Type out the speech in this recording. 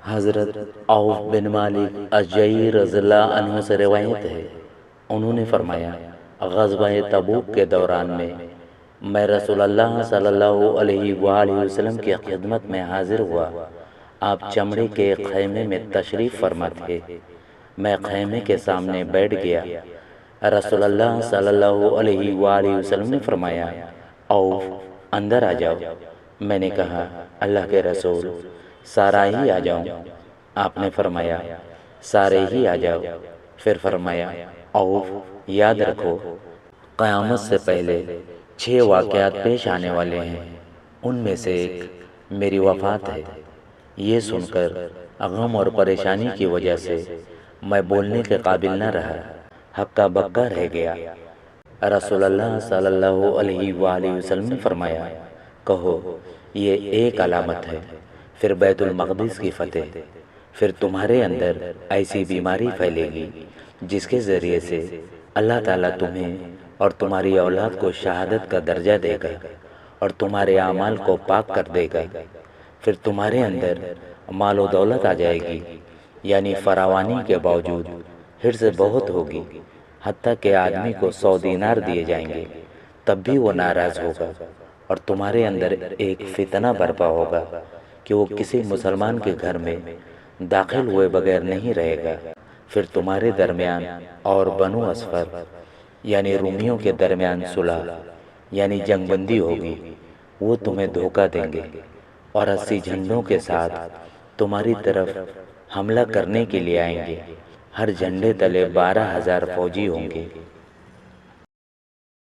حضرت عوف بن مالک اشجعی رضی اللہ عنہ سے روایت ہے، انہوں نے فرمایا غزوہ تبوک کے دوران میں رسول اللہ صلی اللہ علیہ وآلہ وسلم کی خدمت میں حاضر ہوا۔ آپ چمڑے کے ایک خیمے میں تشریف فرما تھے۔ میں خیمے کے سامنے بیٹھ گیا۔ رسول اللہ صلی اللہ علیہ وآلہ وسلم نے فرمایا عوف اندر آ جاؤ۔ میں نے کہا اللہ کے رسول سارا ہی آ جاؤں؟ آپ نے فرمایا سارے ہی آ جاؤ۔ پھر فرمایا عوف یاد رکھو قیامت سے پہلے 6 واقعات پیش آنے والے ہیں، ان میں سے ایک میری وفات ہے۔ یہ سن کر غم اور پریشانی کی وجہ سے میں بولنے کے قابل نہ رہا، ہکا بکا رہ گیا۔ رسول اللہ صلی اللہ علیہ وآلہ وسلم نے فرمایا کہو یہ ایک علامت ہے، پھر بیت المقدس کی فتح، پھر تمہارے اندر ایسی بیماری پھیلے گی جس کے ذریعے سے اللہ تعالیٰ تمہیں اور تمہاری اولاد کو شہادت کا درجہ دے گا اور تمہارے اعمال کو پاک کر دے گا۔ پھر تمہارے اندر مال و دولت آ جائے گی، یعنی فراوانی کے باوجود حرص بہت ہوگی، حتیٰ کہ آدمی کو 100 دینار دیے جائیں گے تب بھی وہ ناراض ہوگا۔ اور تمہارے اندر ایک فتنہ برپا ہوگا کہ وہ کسی مسلمان کے گھر میں داخل ہوئے بغیر نہیں رہے گا۔ پھر تمہارے درمیان اور بنو اصفر یعنی رومیوں کے درمیان صلح یعنی جنگ بندی ہوگی، وہ تمہیں دھوکہ دیں گے اور 80 جھنڈوں کے ساتھ تمہاری طرف حملہ کرنے کے لیے آئیں گے۔ ہر جھنڈے تلے 12,000 فوجی ہوں گے۔